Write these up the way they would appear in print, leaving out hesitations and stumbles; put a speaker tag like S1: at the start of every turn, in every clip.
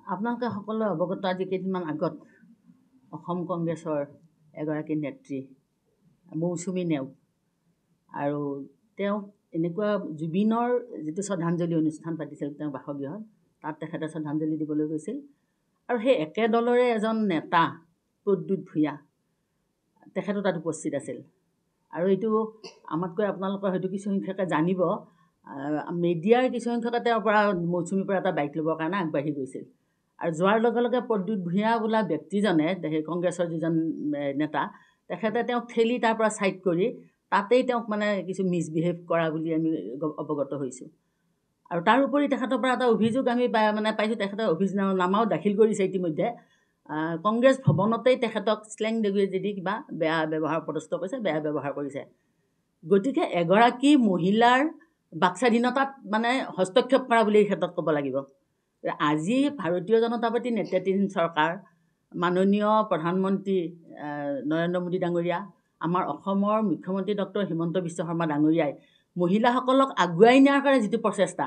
S1: আপোনালোকে সকলোৱে অৱগত আজি কেইদিনমান আগত অসম কংগ্ৰেছৰ এগৰাকী নেত্ৰী মৌচুমী নেওগ আৰু তেওঁ এনেকুৱা জুবিনৰ যিটো শ্ৰদ্ধাঞ্জলি অনুষ্ঠান পাতিছিল তেওঁ বাসগৃহত তাত তেখেতে শ্ৰদ্ধাঞ্জলি দিবলৈ গৈছিল আৰু সেই একে দলৰে এজন নেতা প্ৰদ্যুৎ ভূঞা তেখেতো তাত উপস্থিত আছিল আৰু এইটো আমাতকৈ আপোনালোকৰ হয়তো কিছুসংখ্যকে জানিব মিডিয়াৰ কিছুসংখ্যকে তেওঁৰ পৰা মৌচুমীৰ পৰা এটা বাইক ল'বৰ কাৰণে আগবাঢ়ি গৈছিল আৰু যোৱাৰ লগে লগে প্ৰদ্যুৎ ভূঞা বোলা ব্যক্তিজনে কংগ্ৰেছৰ যিজন নেতা তেখেতে তেওঁক ঠেলি তাৰ পৰা ছাইড কৰি তাতেই তেওঁক মানে কিছু মিছবিহেভ কৰা বুলি আমি অৱগত হৈছোঁ আৰু তাৰ উপৰি তেখেতৰ পৰা এটা অভিযোগ আমি মানে পাইছোঁ তেখেতৰ অভিযোগনামাও দাখিল কৰিছে ইতিমধ্যে কংগ্ৰেছ ভৱনতেই তেখেতক শ্লেং লেংগুৱেজেদি কিবা বেয়া ব্যৱহাৰ পদস্থ কৰিছে বেয়া ব্যৱহাৰ কৰিছে গতিকে এগৰাকী মহিলাৰ বাকস্বাধীনতাত মানে হস্তক্ষেপ কৰা বুলি এই ক্ষেত্ৰত ক'ব লাগিব আজি ভাৰতীয় জনতা পাৰ্টীৰ নেতৃত্বাধীন চৰকাৰ মাননীয় প্ৰধানমন্ত্ৰী নৰেন্দ্ৰ মোদী ডাঙৰীয়া আমাৰ অসমৰ মুখ্যমন্ত্ৰী ডক্টৰ হিমন্ত বিশ্ব শৰ্মা ডাঙৰীয়াই মহিলাসকলক আগুৱাই নিয়াৰ কাৰণে যিটো প্ৰচেষ্টা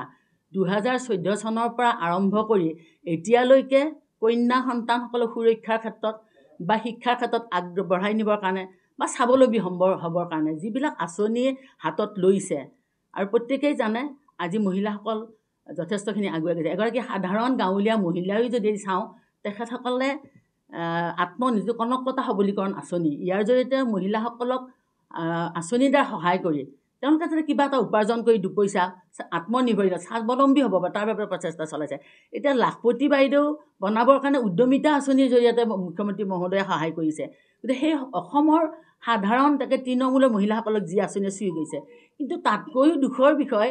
S1: 2014 চনৰ পৰা আৰম্ভ কৰি এতিয়ালৈকে কন্যা সন্তানসকলক সুৰক্ষাৰ ক্ষেত্ৰত বা শিক্ষাৰ ক্ষেত্ৰত আগবঢ়াই নিবৰ কাৰণে বা স্বাৱলম্বী হ'বৰ কাৰণে যিবিলাক আঁচনি হাতত লৈছে আৰু প্ৰত্যেকেই জানে আজি মহিলাসকল যথেষ্টখিনি আগুৱাই গৈছে এগৰাকী সাধাৰণ গাঁৱলীয়া মহিলায়ো যদি চাওঁ তেখেতসকলে আত্মনিয়োগ কনকলতা সবলীকৰণ আঁচনি ইয়াৰ জৰিয়তে মহিলাসকলক আঁচনিৰ দ্বাৰা সহায় কৰি তেওঁলোকে যাতে কিবা এটা উপাৰ্জন কৰি দুপইচা আত্মনিৰ্ভৰশীল স্বাৱলম্বী হ'ব পাৰে তাৰ বাবে প্ৰচেষ্টা চলাইছে এতিয়া লাখপতি বাইদেউ বনাবৰ কাৰণে উদ্যমিতা আঁচনিৰ জৰিয়তে মুখ্যমন্ত্ৰী মহোদয়ে সহায় কৰিছে গতিকে সেই অসমৰ সাধাৰণ তাকে তৃণমূলৰ মহিলাসকলক যি আঁচনিয়ে চুই গৈছে কিন্তু তাতকৈও দুখৰ বিষয়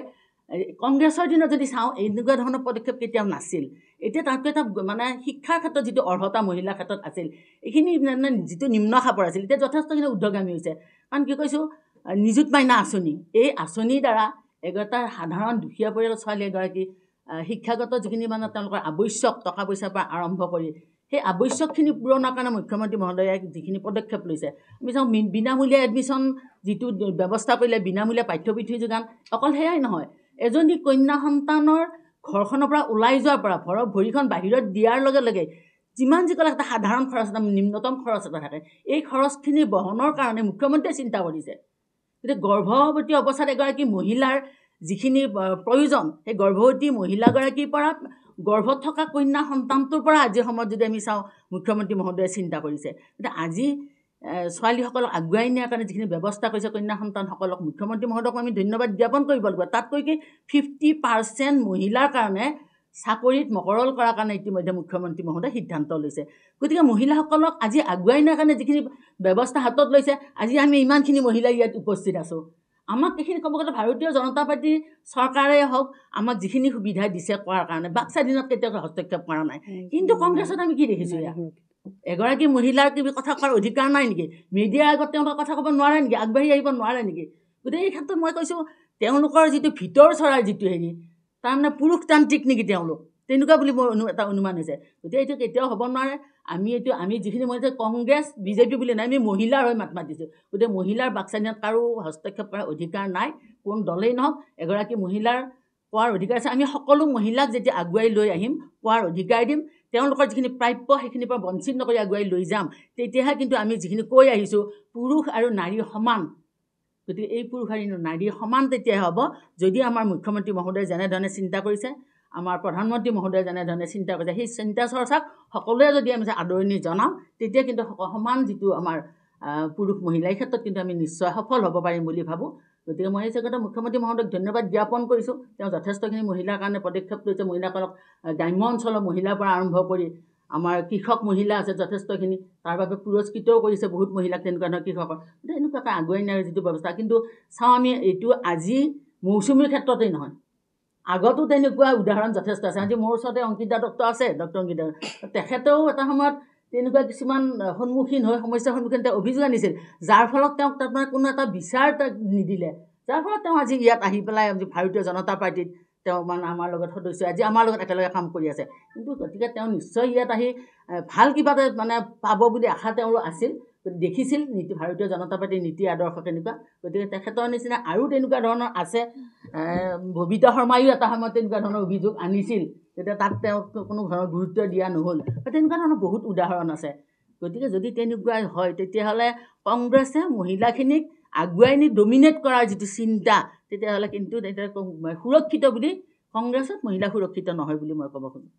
S1: কংগ্ৰেছৰ দিনত যদি চাওঁ এনেকুৱা ধৰণৰ পদক্ষেপ কেতিয়াও নাছিল এতিয়া তাতকৈ এটা মানে শিক্ষাৰ ক্ষেত্ৰত যিটো অৰ্হতা মহিলাৰ ক্ষেত্ৰত আছিল এইখিনি মানে যিটো নিম্ন খাপৰ আছিল এতিয়া যথেষ্টখিনি উদ্ধগামী হৈছে কাৰণ কি কৈছোঁ নিযুত মাইনা আঁচনি এই আঁচনিৰ দ্বাৰা এগৰাকী সাধাৰণ দুখীয়া পৰিয়ালৰ ছোৱালী এগৰাকী শিক্ষাগত যিখিনি মানে তেওঁলোকৰ আৱশ্যক টকা পইচাৰ পৰা আৰম্ভ কৰি সেই আৱশ্যকখিনি পূৰণৰ কাৰণে মুখ্যমন্ত্ৰী মহোদয়ে যিখিনি পদক্ষেপ লৈছে আমি চাওঁ বিনামূলীয়া এডমিশ্যন যিটো ব্যৱস্থা কৰিলে বিনামূলীয়া পাঠ্যপুথি যোগান অকল সেয়াই নহয় এজনী কন্যা সন্তানৰ ঘৰখনৰ পৰা ওলাই যোৱাৰ পৰা ভৰিখন বাহিৰত দিয়াৰ লগে লগে যিমান যিকোনো এটা সাধাৰণ খৰচ এটা নিম্নতম খৰচ এটা থাকে এই খৰচখিনি বহনৰ কাৰণে মুখ্যমন্ত্ৰীয়ে চিন্তা কৰিছে গতিকে গৰ্ভৱতী অৱস্থাত এগৰাকী মহিলাৰ যিখিনি প্ৰয়োজন সেই গৰ্ভৱতী মহিলাগৰাকীৰ পৰা গৰ্ভত থকা কন্যা সন্তানটোৰ পৰা আজিৰ সময়ত যদি আমি চাওঁ মুখ্যমন্ত্ৰী মহোদয়ে চিন্তা কৰিছে গতিকে আজি ছোৱালীসকলক আগুৱাই নিয়াৰ কাৰণে যিখিনি ব্যৱস্থা কৰিছে কন্যা সন্তানসকলক মুখ্যমন্ত্ৰী মহোদয়ক আমি ধন্যবাদ জ্ঞাপন কৰিব লাগিব তাতকৈ কি 50% মহিলাৰ কাৰণে চাকৰিত মকৰল কৰাৰ কাৰণে ইতিমধ্যে মুখ্যমন্ত্ৰী মহোদয়ে সিদ্ধান্ত লৈছে গতিকে মহিলাসকলক আজি আগুৱাই নিয়াৰ কাৰণে যিখিনি ব্যৱস্থা হাতত লৈছে আজি আমি ইমানখিনি মহিলা ইয়াত উপস্থিত আছোঁ আমাক এইখিনি ক'ব গ'লে ভাৰতীয় জনতা পাৰ্টীৰ চৰকাৰে হওক আমাক যিখিনি সুবিধা দিছে কৰাৰ কাৰণে বাকস্বাধীনত কেতিয়াও হস্তক্ষেপ কৰা নাই কিন্তু কংগ্ৰেছত আমি কি দেখিছোঁ ইয়াত এগৰাকী মহিলাৰ কিবা কথা কোৱাৰ অধিকাৰ নাই নেকি মিডিয়াৰ আগত তেওঁলোকৰ কথা ক'ব নোৱাৰে নেকি আগবাঢ়ি আহিব নোৱাৰে নেকি গতিকে এই ক্ষেত্ৰত মই কৈছোঁ তেওঁলোকৰ যিটো ভিতৰ চৰাৰ যিটো হেৰি তাৰমানে পুৰুষতান্ত্ৰিক নেকি তেওঁলোক তেনেকুৱা বুলি মোৰ এটা অনুমান হৈছে গতিকে এইটো কেতিয়াও হ'ব নোৱাৰে আমি যিখিনি মহিলা কংগ্ৰেছ বিজেপি বুলি নাই আমি মহিলাৰ হৈ মাত মাতিছোঁ গতিকে মহিলাৰ বাকস্বাধীনত কাৰো হস্তক্ষেপ কৰাৰ অধিকাৰ নাই কোন দলেই নহওক এগৰাকী মহিলাৰ পোৱাৰ অধিকাৰ আছে আমি সকলো মহিলাক যেতিয়া আগুৱাই লৈ আহিম পোৱাৰ অধিকাৰ দিম তেওঁলোকৰ যিখিনি প্ৰাপ্য সেইখিনিৰ পৰা বঞ্চিত নকৰি আগুৱাই লৈ যাম তেতিয়াহে কিন্তু আমি যিখিনি কৈ আহিছোঁ পুৰুষ আৰু নাৰী সমান গতিকে এই পুৰুষ আৰু নাৰী সমান তেতিয়াহে হ'ব যদি আমাৰ মুখ্যমন্ত্ৰী মহোদয়ে যেনেধৰণে চিন্তা কৰিছে আমাৰ প্ৰধানমন্ত্ৰী মহোদয়ে যেনেধৰণে চিন্তা কৰিছে সেই চিন্তা চৰ্চাক সকলোৱে যদি আমি আদৰণি জনাওঁ তেতিয়া কিন্তু সমান যিটো আমাৰ পুৰুষ মহিলাৰ ক্ষেত্ৰত কিন্তু আমি নিশ্চয় সফল হ'ব পাৰিম বুলি ভাবোঁ গতিকে মই এই জেগাতে মুখ্যমন্ত্ৰী মহোদয়ক ধন্যবাদ জ্ঞাপন কৰিছোঁ তেওঁ যথেষ্টখিনি মহিলাৰ কাৰণে পদক্ষেপ লৈছে মহিলাসকলক গ্ৰাম্য অঞ্চলৰ মহিলাৰ পৰা আৰম্ভ কৰি আমাৰ কৃষক মহিলা আছে যথেষ্টখিনি তাৰ বাবে পুৰস্কৃতও কৰিছে বহুত মহিলাক তেনেকুৱা ধৰণৰ কৃষকৰ গতিকে এনেকুৱা এটা আগুৱাই নিয়াৰ যিটো ব্যৱস্থা কিন্তু চাওঁ আমি এইটো আজি মৌচুমীৰ ক্ষেত্ৰতেই নহয় আগতো তেনেকুৱা উদাহৰণ যথেষ্ট আছে আজি মোৰ ওচৰতে অংকিতা দত্ত আছে ডক্টৰ অংকিতা তেখেতেও এটা সময়ত তেনেকুৱা কিছুমান সন্মুখীন হৈ সমস্যাৰ সন্মুখীন তেওঁ অভিযোগ আনিছিল যাৰ ফলত তেওঁক তাৰমানে কোনো এটা বিচাৰ নিদিলে যাৰ ফলত তেওঁ আজি ইয়াত আহি পেলাই ভাৰতীয় জনতা পাৰ্টীত তেওঁ মানে আমাৰ লগত সদস্য আজি আমাৰ লগত একেলগে কাম কৰি আছে কিন্তু গতিকে তেওঁ নিশ্চয় ইয়াত আহি ভাল কিবা এটা মানে পাব বুলি আশা তেওঁৰ আছিল দেখিছিল ভাৰতীয় জনতা পাৰ্টীৰ নীতি আদৰ্শ কেনেকুৱা গতিকে তেখেতৰ নিচিনা আৰু তেনেকুৱা ধৰণৰ আছে ববিতা শৰ্মায়ো এটা সময়ত তেনেকুৱা ধৰণৰ অভিযোগ আনিছিল তেতিয়া তাক তেওঁ কোনো ধৰণৰ গুৰুত্ব দিয়া নহ'ল তেনেকুৱা ধৰণৰ বহুত উদাহৰণ আছে গতিকে যদি তেনেকুৱা হয় তেতিয়াহ'লে কংগ্ৰেছে মহিলাখিনিক আগুৱাই নি ডমিনেট কৰাৰ যিটো চিন্তা তেতিয়াহ'লে কিন্তু সুৰক্ষিত বুলি কংগ্ৰেছত মহিলা সুৰক্ষিত নহয় বুলি মই ক'ব খোজোঁ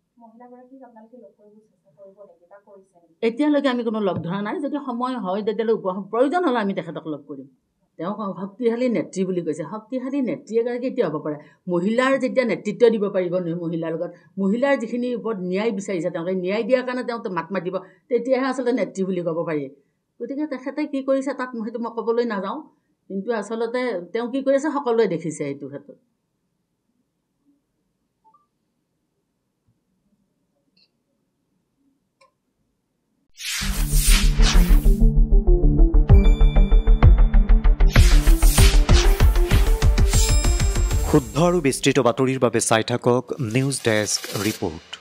S1: এতিয়ালৈকে আমি কোনো লগ ধৰা নাই যদি সময় হয় তেতিয়াহ'লে প্ৰয়োজন হ'লে আমি তেখেতক লগ কৰিম তেওঁ শক্তিশালী নেত্ৰী বুলি কৈছে শক্তিশালী নেত্ৰী এগৰাকী কেতিয়া হ'ব পাৰে মহিলাৰ যেতিয়া নেতৃত্ব দিব পাৰিব মহিলাৰ লগত মহিলাৰ যিখিনি ওপৰত ন্যায় বিচাৰিছে তেওঁলোকে ন্যায় দিয়াৰ কাৰণে তেওঁ মাত মাতিব তেতিয়াহে আচলতে নেত্ৰী বুলি ক'ব পাৰি গতিকে তেখেতে কি কৰিছে তাত সেইটো মই ক'বলৈ নাযাওঁ কিন্তু আচলতে তেওঁ কি কৰিছে সকলোৱে দেখিছে এইটো ক্ষেত্ৰত
S2: শুদ্ধ আৰু বিস্তৃত বাতৰিৰ বাবে চাই থাকক নিউজ ডেস্ক ৰিপৰ্ট।